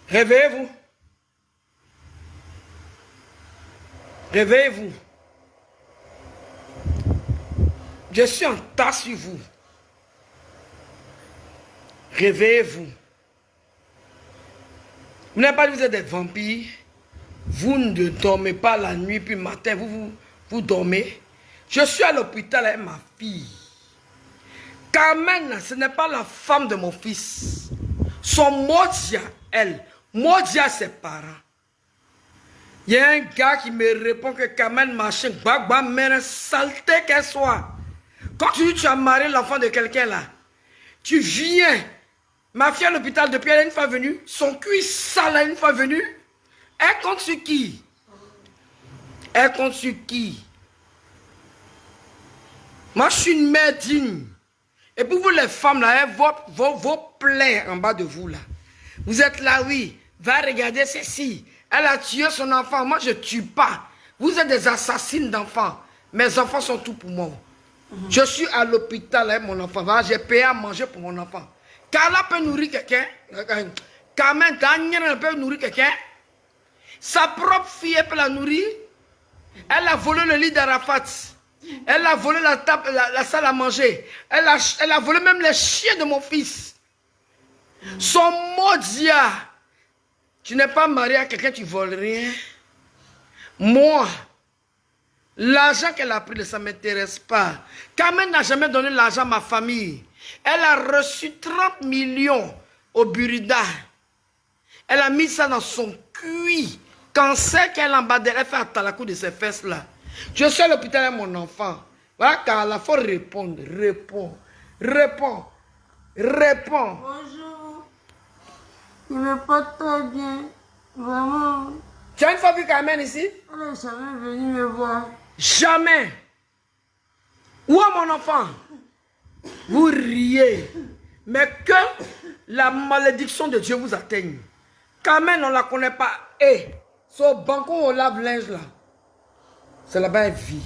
Réveillez-vous. Réveillez-vous. Je suis en tas sur vous. Réveillez-vous. Vous n'avez pas dit que vous êtes des vampires. Vous ne dormez pas la nuit, puis le matin, vous dormez. Je suis à l'hôpital avec ma fille. Carmen, ce n'est pas la femme de mon fils. Son Modia, elle. Modia, ses parents. Il y a un gars qui me répond que Carmen machin, gbagba, mère, saleté qu'elle soit. Quand tu dis que tu as marié l'enfant de quelqu'un là, tu viens. Ma fille à l'hôpital depuis, elle est une fois venue. Son cul sale, elle est une fois venue. Elle compte sur qui? Elle compte sur qui? Moi, je suis une mère digne. Et pour vous, les femmes, là, vos plaies en bas de vous, là. Vous êtes là, oui. Va regarder ceci. Elle a tué son enfant. Moi, je ne tue pas. Vous êtes des assassines d'enfants. Mes enfants sont tout pour moi. Je suis à l'hôpital avec mon enfant. J'ai payé à manger pour mon enfant. Carla peut nourrir quelqu'un. Carmen, Daniel peut nourrir quelqu'un. Sa propre fille, elle peut la nourrir. Elle a volé le lit d'Arafat. Elle a volé la table, la salle à manger. Elle a volé même les chiens de mon fils. Son Modia. Tu n'es pas marié à quelqu'un, tu voles rien. Moi, l'argent qu'elle a pris, ça ne m'intéresse pas. Carmen n'a jamais donné l'argent à ma famille. Elle a reçu 30 millions au Burida. Elle a mis ça dans son cuit. Quand c'est qu'elle en bas d'elle, elle fait à la coup de ses fesses là. Je suis à l'hôpital avec mon enfant. Voilà, Carla, il faut répondre. Réponds. Réponds. Réponds. Bonjour. Je ne vais pas très bien. Vraiment. Tu as une fois vu Carmen ici? Elle n'est jamais venue me voir. Jamais. Où est mon enfant? Vous riez. Mais que la malédiction de Dieu vous atteigne. Carmen, on ne la connaît pas. Et c'est au banc où on lave linge là. C'est là-bas elle vit.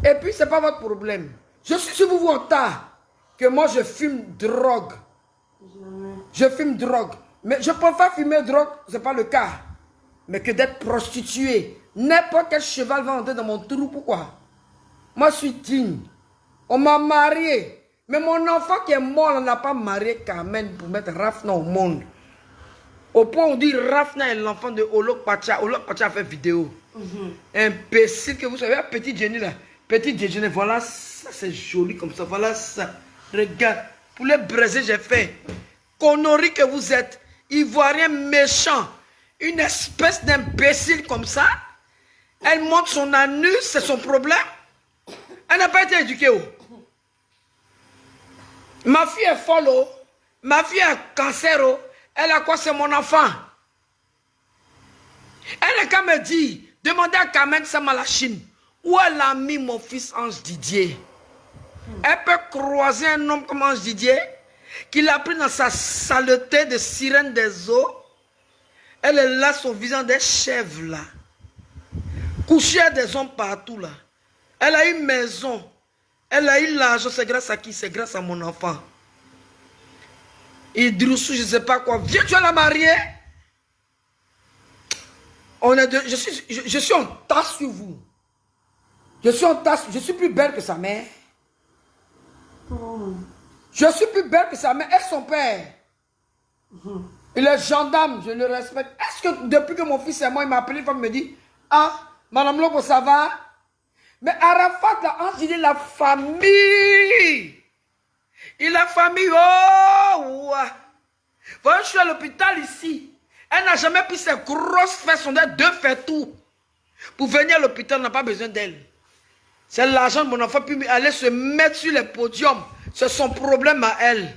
Et puis, ce n'est pas votre problème. Je suis sur vous en tas que moi je fume drogue. Jamais. Je fume drogue. Mais je préfère fumer drogue, ce n'est pas le cas. Mais que d'être prostituée. N'importe quel cheval va entrer dans mon trou. Pourquoi? Moi, je suis digne. On m'a marié. Mais mon enfant qui est mort, on n'a pas marié Carmen pour mettre Rafna au monde. Au point où on dit Rafna est l'enfant de Olok Pacha. Olok Pacha a fait vidéo. Imbécile que vous savez, petit Jenny là. Petit Jenny, voilà ça, c'est joli comme ça. Voilà ça. Regarde. Pour les braiser, j'ai fait. Connerie que vous êtes. Ivoirien méchant. Une espèce d'imbécile comme ça. Elle montre son anus, c'est son problème. Elle n'a pas été éduquée. Oh. Ma fille est folle. Oh. Ma fille a cancer. Oh. Elle a quoi? C'est mon enfant. Elle n'a qu'à me dire, demandez à Carmen Samalachine, où elle a mis mon fils Ange Didier. Elle peut croiser un homme comme Ange Didier, qui l'a pris dans sa saleté de sirène des eaux. Elle est là, son visage des chèvres là. Couchée à des hommes partout là. Elle a une maison. Elle a eu l'argent. C'est grâce à qui? C'est grâce à mon enfant. Idroussou, je ne sais pas quoi. Viens, tu vas la marier. Je suis en tasse sur vous. Je suis en tasse. Je suis plus belle que sa mère. Je suis plus belle que sa mère et son père. Il est gendarme, je le respecte. Est-ce que depuis que mon fils est mort, il m'a appelé une fois, il me dit, ah, Madame Lobo, ça va? Mais Arafat, là, il dit la famille. Il a famille, oh, ouais. Voilà, je suis à l'hôpital ici. Elle n'a jamais pris ses grosses fesses, on a deux fait tout. Pour venir à l'hôpital, on n'a pas besoin d'elle. C'est l'argent de mon enfant, puis aller se mettre sur les podiums. C'est son problème à elle.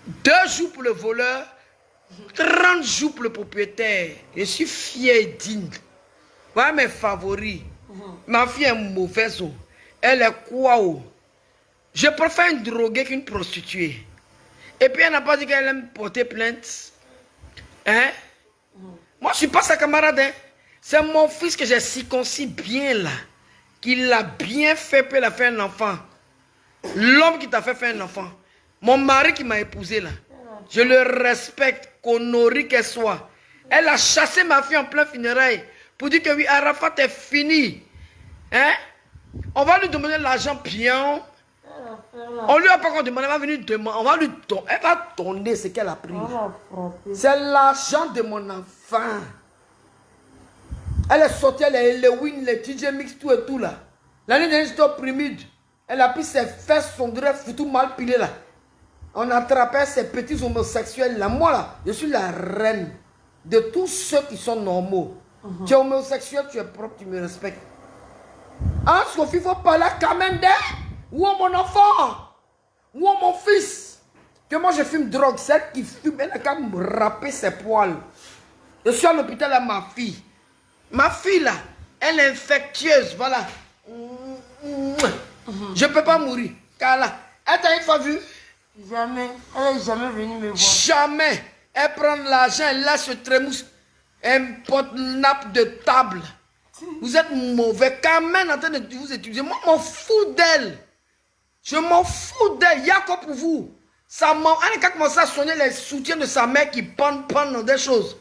2 jours pour le voleur, 30 jours pour le propriétaire. Je suis fier et digne. Voilà mes favoris. Ma fille est mauvaise. Elle est quoi? Je préfère une droguée qu'une prostituée. Et puis elle n'a pas dit qu'elle aime porter plainte. Hein? Moi je ne suis pas sa camarade. Hein? C'est mon fils que j'ai circoncis bien là. Qu'il a bien fait pour la faire un enfant. L'homme qui t'a fait faire un enfant. Mon mari qui m'a épousé là. Je le respecte, Konori qu'elle soit. Elle a chassé ma fille en plein funérailles pour dire que oui, Arafat est fini. Hein? On va lui demander l'argent bien. On lui a pas encore demandé, elle va venir demander, on va lui donner, elle va donner ce qu'elle a pris. C'est l'argent de mon enfant. Elle est sortie, elle est Halloween, les DJ Mix, tout et tout là. L'année dernière, j'étais opprimide. Elle a pris ses fesses, son drap foutu mal pilé là. On attrapait ces petits homosexuels là. Moi là, je suis la reine de tous ceux qui sont normaux. Tu es homosexuel, tu es propre, tu me respectes. Hein, Sophie, il faut parler à Kamende. Où est mon enfant? Où est mon fils? Que moi je fume drogue. Celle qui fume, elle n'a qu'à me râper ses poils. Je suis à l'hôpital à ma fille. Ma fille là, elle est infectieuse, voilà. Je ne peux pas mourir. Carla, elle t'a une fois vu? Jamais. Elle n'est jamais venue me voir. Jamais. Elle prend l'argent, elle laisse ce trémousse. Elle porte une nappe de table. Vous êtes mauvais. Carmen en train de vous étudier. Moi, je m'en fous d'elle. Je m'en fous d'elle. Il y a quoi pour vous? Elle a commencé à sonner les soutiens de sa mère qui pendent dans des choses.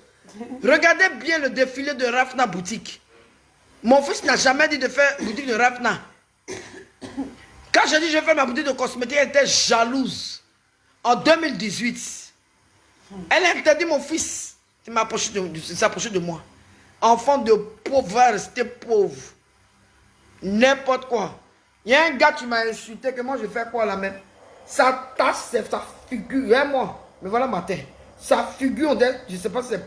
Regardez bien le défilé de Rafna Boutique. Mon fils n'a jamais dit de faire boutique de Rafna. Quand j'ai dit je vais faire ma boutique de cosmétiques, elle était jalouse. En 2018, elle a interdit mon fils de s'approcher de moi. Enfant de pauvre va rester pauvre. N'importe quoi. Il y a un gars qui m'a insulté que moi je fais quoi là même. Sa tasse, c'est sa figure. Hein, moi, mais voilà ma tête. Sa figure, je ne sais pas si c'est...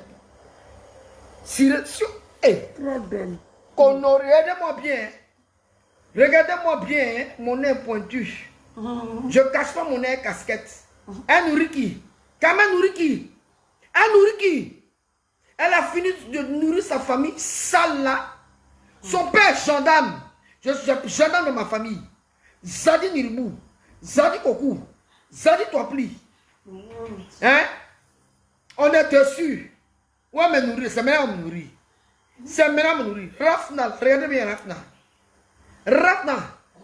Très belle. Regardez-moi bien. Regardez-moi bien, hein, mon nez pointu. Je ne cache pas mon nez casquette. Elle nourrit qui? Kamel nourrit qui? Elle nourrit qui? Elle a fini de nourrir sa famille sale là. Son père est gendarme. Je suis gendarme de ma famille. Zadi Nilmou. Zadi Kokou. Zadi Toapli. Hein? On est dessus. Ouais, me nourrir. C'est maintenant me nourrir. C'est maintenant me nourrir. Rafna. Regardez bien Rafna.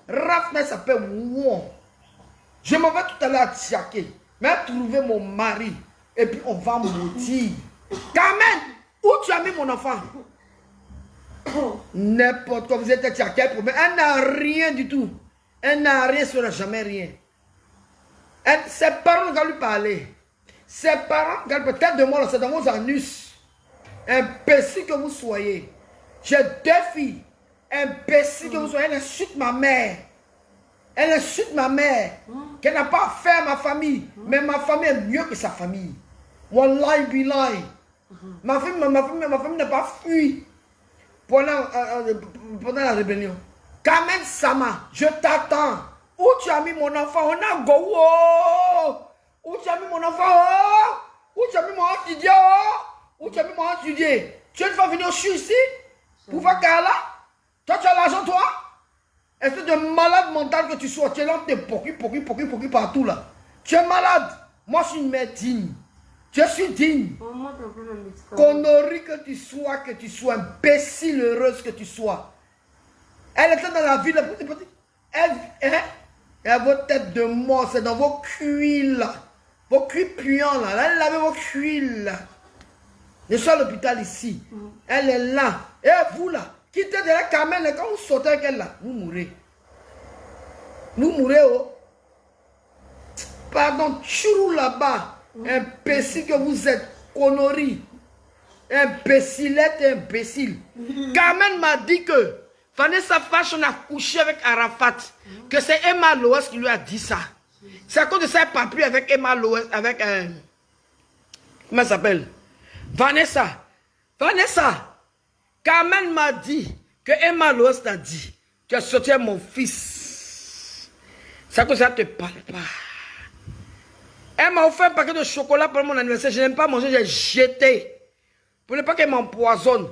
Rafna s'appelle Wouon. Je m'en vais tout à l'heure à Tchaké. Mais trouver mon mari. Et puis on va mentir. Carmen, où tu as mis mon enfant? N'importe quoi, vous êtes Tchaké. Elle n'a rien du tout. Elle n'a rien, sera jamais rien. Ses parents vont lui parler. Ses parents, peut-être de moi, c'est dans vos anus. Imbécile que vous soyez. J'ai 2 filles. Imbécile que vous soyez. Elle insulte ma mère. Elle insulte ma mère. Qu'elle n'a pas fait à ma famille. Mais ma famille est mieux que sa famille. Wallahi billahi. Ma famille n'a pas fui pendant la rébellion. Kamen Sama, je t'attends. Où tu as mis mon enfant? On a go. Où tu as mis mon enfant? Où tu as mis mon étudiant? Où tu as mis mon étudiant? Tu vas venir au CHU ici? Pour faire Carla? Toi, tu as l'argent, toi? Espèce de malade mental que tu sois. Tu es là, tu es poqui partout là. Tu es malade. Moi, je suis une mère digne. Je suis digne. Connerie que tu sois, imbécile heureuse que tu sois. Elle était dans la ville, elle a votre tête de mort, c'est dans vos cuits là. Vos cuits puants là. Elle avait vos cuits là. Je suis à l'hôpital ici. Elle est là. Et vous là, quittez de la Carmen, quand vous sortez avec elle là, vous mourrez. Vous mourrez, oh. Pardon, churou là-bas. Imbécile que vous êtes, connerie. Imbécilette, imbécile. Carmen m'a dit que Vanessa Fashion a couché avec Arafat. Que c'est Emma Loes qui lui a dit ça. C'est à cause de ça qu'elle n'a pas plus avec Emma Loes, avec comment elle s'appelle? Vanessa. Carmen m'a dit que Emma Loes t'a dit. Tu as sorti à mon fils. C'est à cause de ça qu'elle ne te parle pas. Elle m'a offert un paquet de chocolat pour mon anniversaire. Je n'aime pas manger, j'ai jeté. Pour ne pas qu'elle m'empoisonne.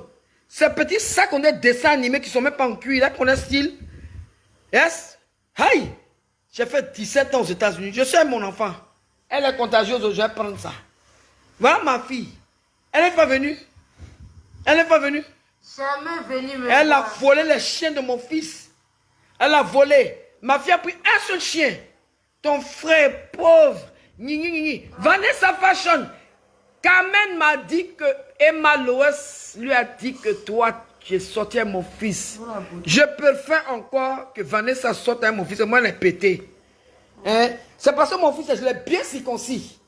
Ces petits sacs, on a des dessins animés qui ne sont même pas en cuir. Là, qu'on a style. Yes. Hey. J'ai fait 17 ans aux États-Unis. Je sais mon enfant. Elle est contagieuse, je vais prendre ça. Voilà ma fille. Elle n'est pas venue. Jamais venue me Elle voir. a volé les chiens de mon fils. Elle a volé. Ma fille a pris un seul chien. Ton frère pauvre. Vanessa Fashion. Carmen m'a dit que Emma Loès lui a dit que toi, tu es sorti à mon fils. Je préfère encore que Vanessa sorte à mon fils. Moi, elle est pété. Hein? C'est parce que mon fils, je l'ai bien circoncis.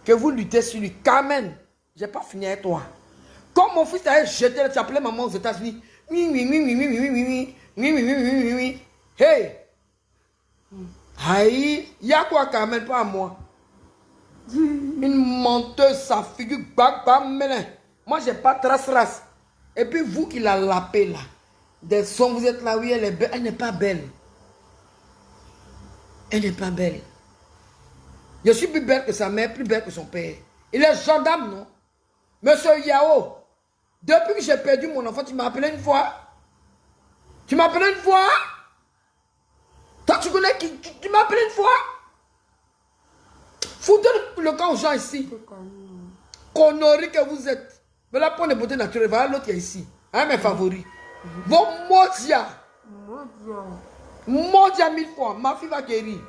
Que vous luttez sur lui. Carmen, je n'ai pas fini avec toi. Comme mon fils t'avait jeté, tu appelais maman aux États-Unis. Hey! Aïe, il y a quoi Carmen, pas à moi? Une menteuse, sa figure, moi j'ai pas trace. Et puis vous qui la lapez là, des sons, vous êtes là, oui, elle est belle, elle n'est pas belle. Elle n'est pas belle. Je suis plus belle que sa mère, plus belle que son père. Il est gendarme, non? Monsieur Yao, depuis que j'ai perdu mon enfant, tu m'as appelé une fois? Tu m'as appelé une fois? Toi, tu connais qui? Tu m'as appelé une fois? Foutez le camp aux gens ici. Conneries que vous êtes. Mais là, pour les beautés naturelles, voilà l'autre qui est ici. Un de mes favoris. Vos Modia. Modia 1000 fois. Ma fille va guérir.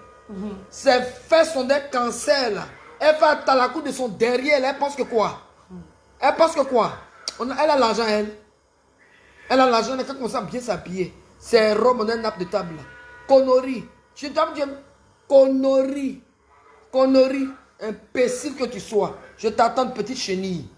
Ses fesses sont des cancers là. Elle fait à la cour de son derrière. Elle pense que quoi? Elle pense que quoi? Elle a l'argent, elle. Elle a l'argent, elle a commencé à bien s'habiller. C'est robe, on a une nappe de table là. Conneries. Je t'aime dire conneries. Conneries. Imbécile que tu sois. Je t'attends, petite chenille.